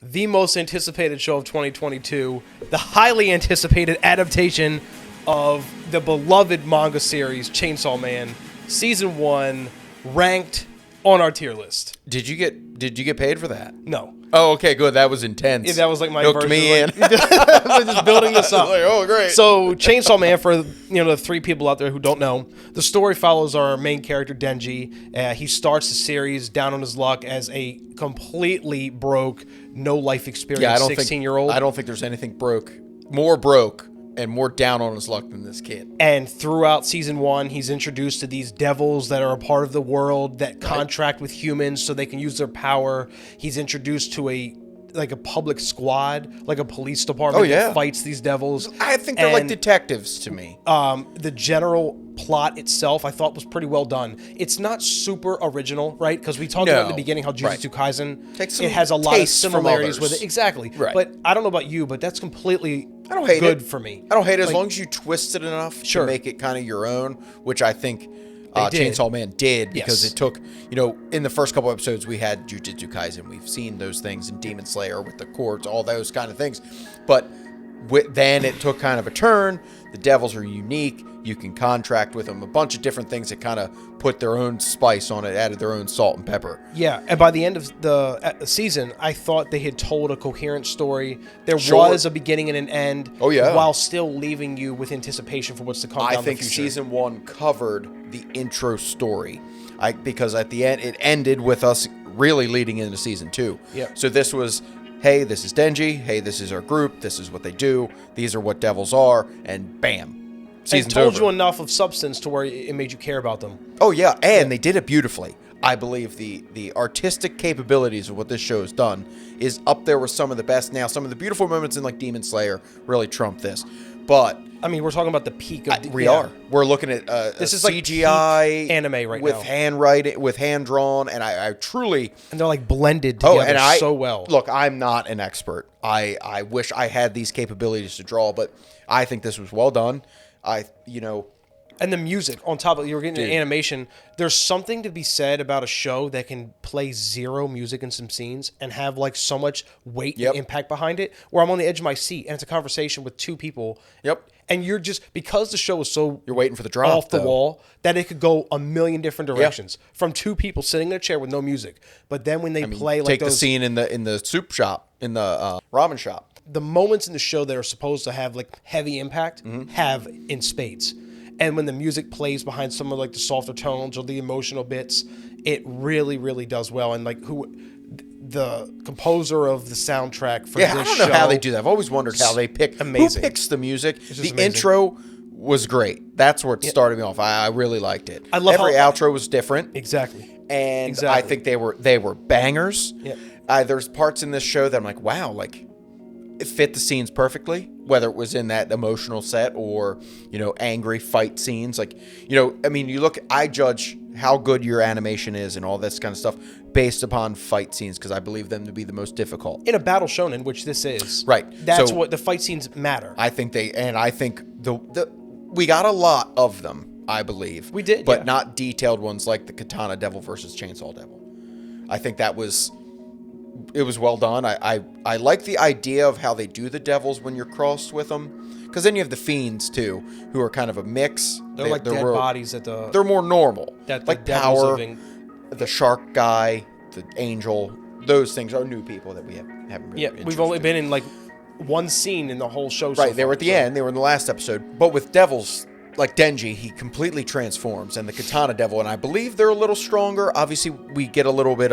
the most anticipated show of 2022, the highly anticipated adaptation of the beloved manga series Chainsaw Man, season 1, ranked on our tier list. Did you get paid for that? No. Oh, okay, good. That was intense. Yeah, that was like my Hooked version. me Like, in. we're just building this up. Like, oh, great. So, Chainsaw Man, for the 3 people out there who don't know, the story follows our main character Denji. He starts the series down on his luck as a completely broke, no life experience 16-year-old. I don't think there's anything more broke and more down on his luck than this kid. And throughout season 1, he's introduced to these devils that are a part of the world that contract with humans so they can use their power. He's introduced to a public squad, like a police department that fights these devils. I think they're like detectives to me. The general plot itself, I thought, was pretty well done. It's not super original, right? Because we talked about in the beginning how Jujutsu Kaisen, it has a lot of similarities with it. Exactly. Right. But I don't know about you, but that's completely good for me. I don't hate it as long as you twist it enough to make it kind of your own, which I think Chainsaw Man did, because it took, in the first couple episodes we had Jujutsu Kaisen. We've seen those things in Demon Slayer with the courts, all those kind of things. But then it took kind of a turn. The devils are unique. You can contract with them. A bunch of different things that kind of put their own spice on it, added their own salt and pepper. Yeah, and by the end of the season, I thought they had told a coherent story. There was a beginning and an end. Oh, yeah. While still leaving you with anticipation for what's to come down the future. I think season 1 covered the intro story. Because at the end, it ended with us really leading into season 2. Yeah. So this was, hey, this is Denji. Hey, this is our group. This is what they do. These are what devils are. And bam. Season's and told over. you enough of substance to where it made you care about them. Oh, yeah. And they did it beautifully. I believe the artistic capabilities of what this show has done is up there with some of the best. Now, some of the beautiful moments in, like, Demon Slayer really trump this. But I mean, we're talking about the peak of... we are. We're looking at this is CGI like anime right with now. handwriting, with hand-drawn, and I truly... And they're, like, blended together so well. Look, I'm not an expert. I wish I had these capabilities to draw, but I think this was well done. And the music on top of you're getting an animation. There's something to be said about a show that can play zero music in some scenes and have like so much weight and impact behind it. Where I'm on the edge of my seat and it's a conversation with 2 people. Yep. And you're just because the show is so you're waiting for the drop off the wall that it could go a million different directions from 2 people sitting in a chair with no music. But then when they play like take the scene in the soup shop, in the ramen shop. The moments in the show that are supposed to have like heavy impact have in spades. And when the music plays behind some of like the softer tones or the emotional bits, it really, really does well. And like the composer of the soundtrack for this show. I don't know how they do that. I've always wondered how they pick. Amazing. Who picks the music? The amazing. intro was great. That's what started me off. I really liked it. I love every outro was different. Exactly. And I think they were bangers. Yeah. There's parts in this show that I'm like, wow, like it fit the scenes perfectly, whether it was in that emotional set or, angry fight scenes. Like, I judge how good your animation is and all this kind of stuff based upon fight scenes because I believe them to be the most difficult. In a battle shonen, which this is. Right. That's what the fight scenes matter. I think we got a lot of them, I believe. We did, but not detailed ones like the Katana Devil versus Chainsaw Devil. I think it was well done. I like the idea of how they do the devils when you're crossed with them. Because then you have the fiends, too, who are kind of a mix. They're like dead bodies at the... They're more normal. Like Power, the shark guy, the angel. Those things are new people that we haven't really been we've only been in like one scene in the whole show so Right, far, they were at the end. They were in the last episode. But with devils... like Denji, he completely transforms, and the Katana Devil, and I believe they're a little stronger. Obviously, we get a little bit,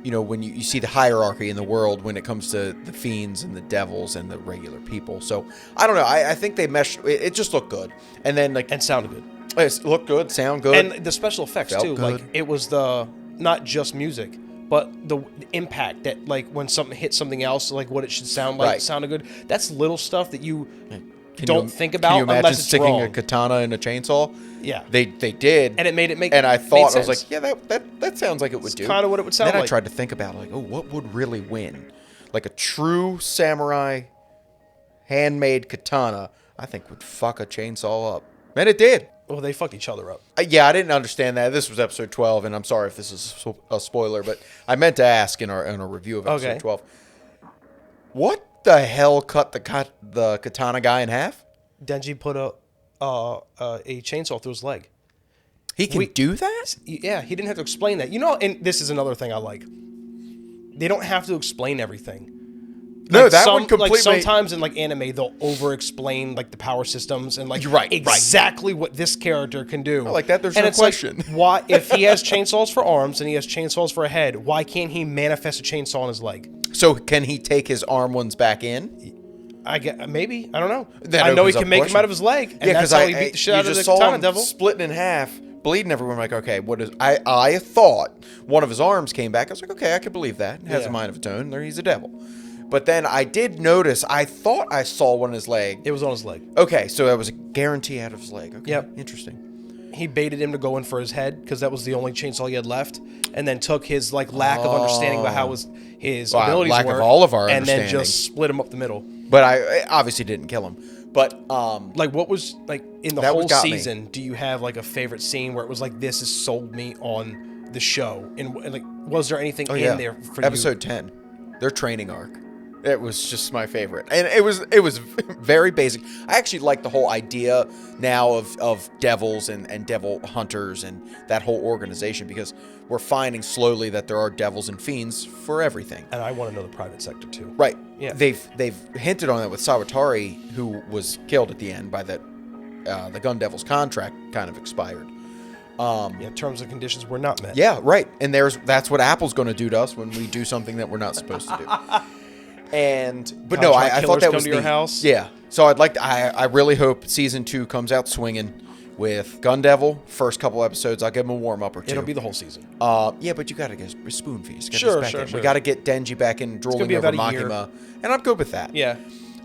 when you see the hierarchy in the world when it comes to the fiends and the devils and the regular people. So, I don't know. I think they meshed. It just looked good. And then, and sounded good. It looked good, sound good. And the special effects, too. Good. Like, it was not just music, but the impact that, like, when something hits something else, like what it should sound like, sounded good. That's little stuff that you... don't think about. Can you imagine unless it's sticking wrong. a katana in a chainsaw? Yeah, they did, and it made And I thought I was like, yeah, that sounds like it would do. Kind of what it would sound like. Then like. I tried to think about like, what would really win? Like a true samurai handmade katana, I think would fuck a chainsaw up, and it did. Well, they fuck each other up. I didn't understand that. This was episode 12, and I'm sorry if this is a spoiler, but I meant to ask in our review of episode 12. What the hell cut the katana guy in half? Denji put a chainsaw through his leg. He can do that? Yeah, he didn't have to explain that. And this is another thing I like. They don't have to explain everything. No, that would completely... sometimes in anime, they'll over-explain the power systems and right, exactly what this character can do. I like that. There's no question. Why, if he has chainsaws for arms and he has chainsaws for a head, why can't he manifest a chainsaw on his leg? So can he take his arm ones back in? I get maybe. I don't know. That I know he opens up can make question. him out of his leg, and that's how he beat the shit out of the Katana Devil. Splitting in half, bleeding everywhere. I'm like, okay, what is? I thought one of his arms came back. I was like, okay, I could believe that. He has a mind of its own. There, he's a devil. But then I did notice. I thought I saw one of his leg. It was on his leg. Okay, so that was a guarantee out of his leg. Okay, yep. Interesting. He baited him to go in for his head because that was the only chainsaw he had left, and then took his lack of understanding about how his abilities lack were, of all of our and understanding, then just split him up the middle. But I obviously didn't kill him. But what was in the whole season? Do you have a favorite scene where it was this has sold me on the show? And was there anything in there for Episode 10, their training arc? It was just my favorite, and it was very basic. I actually like the whole idea now of devils and devil hunters and that whole organization, because we're finding slowly that there are devils and fiends for everything. And I want to know the private sector too. Right. Yeah. They've hinted on that with Sawatari, who was killed at the end by that the Gun Devil's contract kind of expired. Terms and conditions were not met. Yeah, right. And that's what Apple's going to do to us when we do something that we're not supposed to do. But no, I thought that was to your house. Yeah. So I really hope season 2 comes out swinging with Gun Devil. First couple episodes, I'll give him a warm up or two. It'll be the whole season. Yeah, but you got to get a spoon feed. Sure. We got to get Denji back in drooling over Makima, and I'm good with that. Yeah.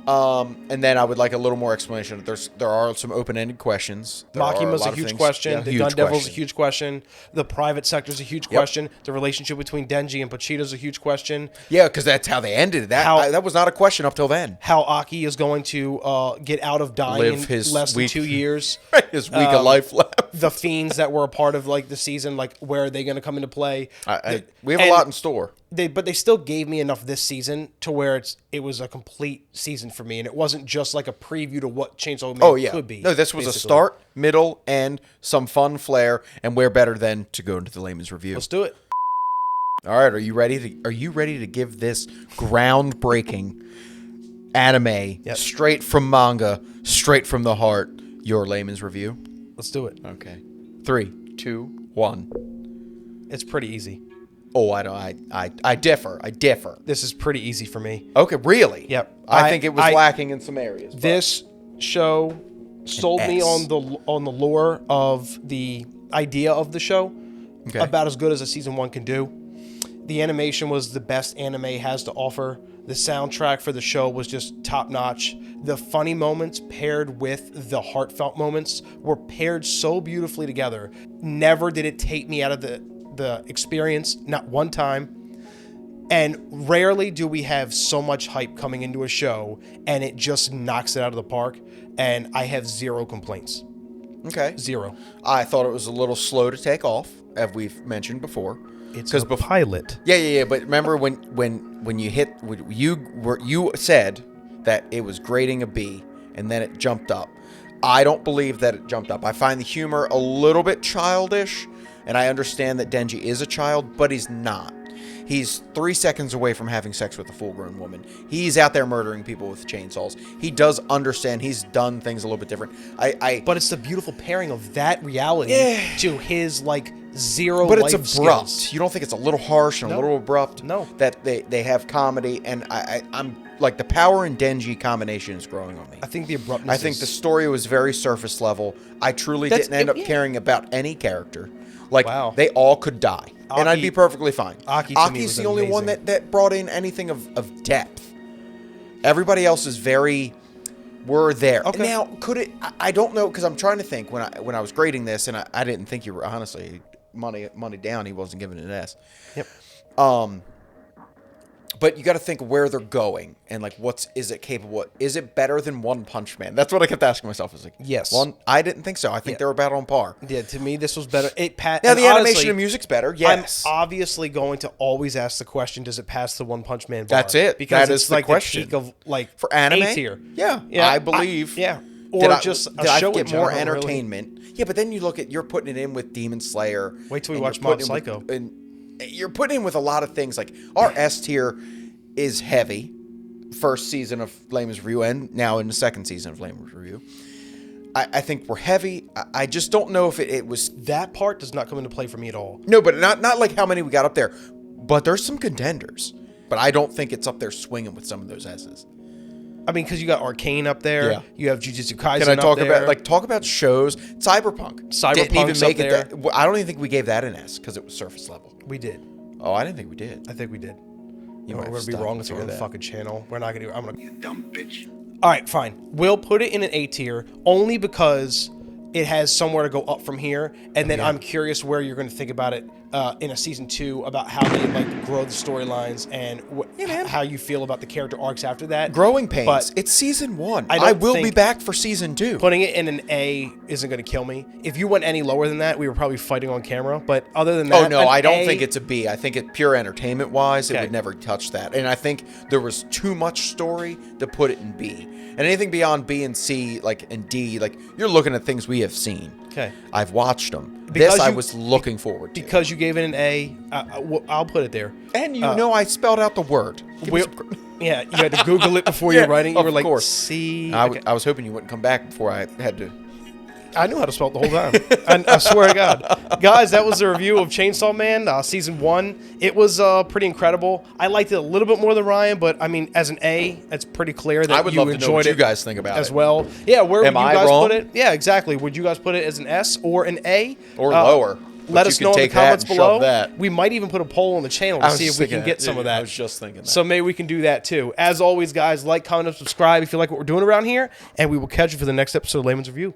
And then I would like a little more explanation. There are some open-ended questions. Makima's a huge question. The Gun Devil's a huge question. The private sector's a huge question. The relationship between Denji and Pochita's a huge question. Yeah, because that's how they ended. That was not a question up till then. How Aki is going to get out of dying in less than 2 years. His week of life left. The fiends that were a part of the season, where are they going to come into play? We have a lot in store. But they still gave me enough this season to where it was a complete season for me, and it wasn't just a preview to what Chainsaw Man could be. No, this was basically a start, middle, end, some fun flair, and where better than to go into the layman's review. Let's do it. All right, are you ready to give this groundbreaking anime straight from manga, straight from the heart, your layman's review? Let's do it. Okay. 3, 2, 1. It's pretty easy. Oh, I differ. This is pretty easy for me. Okay, really? Yep. I think it was lacking in some areas. This show sold me on the lore of the idea of the show. Okay. About as good as a season 1 can do. The animation was the best anime has to offer. The soundtrack for the show was just top notch. The funny moments paired with the heartfelt moments were paired so beautifully together. Never did it take me out of the experience, not one time. And rarely do we have so much hype coming into a show and it just knocks it out of the park. And I have zero complaints. Okay. Zero. I thought it was a little slow to take off, as we've mentioned before. It's a pilot. Yeah. But remember when you said that it was grading a B and then it jumped up. I don't believe that it jumped up. I find the humor a little bit childish, and I understand that Denji is a child, but he's not. He's 3 seconds away from having sex with a full-grown woman. He's out there murdering people with chainsaws. He does understand. He's done things a little bit different. But it's the beautiful pairing of that reality to his zero. But life it's abrupt. skills. You don't think it's a little harsh and a little abrupt? No. That they have comedy, and I'm the Power and Denji combination is growing on me. I think the abruptness. I think the story was very surface level. I truly didn't end up caring about any character. They all could die. And I'd be perfectly fine. Aki's the only one that brought in anything of depth. Everybody else is very... We're there. Okay. Now, could it... I don't know, because I'm trying to think when I was grading this, and I didn't think you were... Honestly, money down, he wasn't giving it an S. Yep. But you got to think where they're going and like is it capable? Is it better than One Punch Man? That's what I kept asking myself. I was like, yes. I didn't think so. I think they were about on par. Yeah, to me this was better. The animation and music's better. Yes. I'm obviously going to always ask the question: does it pass the One Punch Man bar? That's it. Because that it's is like the question. The peak of like for anime A tier. Yeah, I believe. Or did just I a show get in general, more entertainment. Really. Yeah, but then you're putting it in with Demon Slayer. Wait till we watch Mob Psycho. And you're putting in with a lot of things. Like our S tier is heavy. First season of Layman's Review and now in the second season of Layman's Review. I think we're heavy. I just don't know if it was... That part does not come into play for me at all. No, but not like how many we got up there. But there's some contenders. But I don't think it's up there swinging with some of those S's. I mean, because you got Arcane up there. Yeah. You have Jujutsu Kaisen Can I talk up there. talk about shows? Cyberpunk didn't even make it. I don't even think we gave that an S because it was surface level. We did. Oh, I didn't think we did. I think we did. We're going to be wrong if we're on the fucking channel. We're not going to do it. I'm going to... You dumb bitch. All right, fine. We'll put it in an A tier only because it has somewhere to go up from here. And then I'm curious where you're going to think about it in a season 2 about how they like grow the storylines and how you feel about the character arcs after that. Growing pains. But it's season 1. I will be back for season 2. Putting it in an A isn't going to kill me. If you went any lower than that, we were probably fighting on camera. But other than that, oh no, I don't think it's a B. I think it pure entertainment wise, it Okay. would never touch that. And I think there was too much story to put it in B. And anything beyond B and C, like and D, like you're looking at things we have seen. Okay. I've watched them. Because I was looking forward to. Because you gave it an A, I'll put it there. And I spelled out the word. Yeah, you had to Google it before you're writing. You were like, course. C. I was hoping you wouldn't come back before I had to. I knew how to spell it the whole time. I swear to God. Guys, that was the review of Chainsaw Man, season 1. It was pretty incredible. I liked it a little bit more than Ryan, but I mean, as an A, it's pretty clear that I would you love to know enjoyed what it you guys think about as it. well. Yeah, where would you guys wrong? put it? Yeah, exactly. Would you guys put it as an S or an A? Or lower. Let us know in the comments below. That. We might even put a poll on the channel to see if we can get some of that. I was just thinking that. So maybe we can do that too. As always, guys, like, comment, and subscribe if you like what we're doing around here, and we will catch you for the next episode of Layman's Review.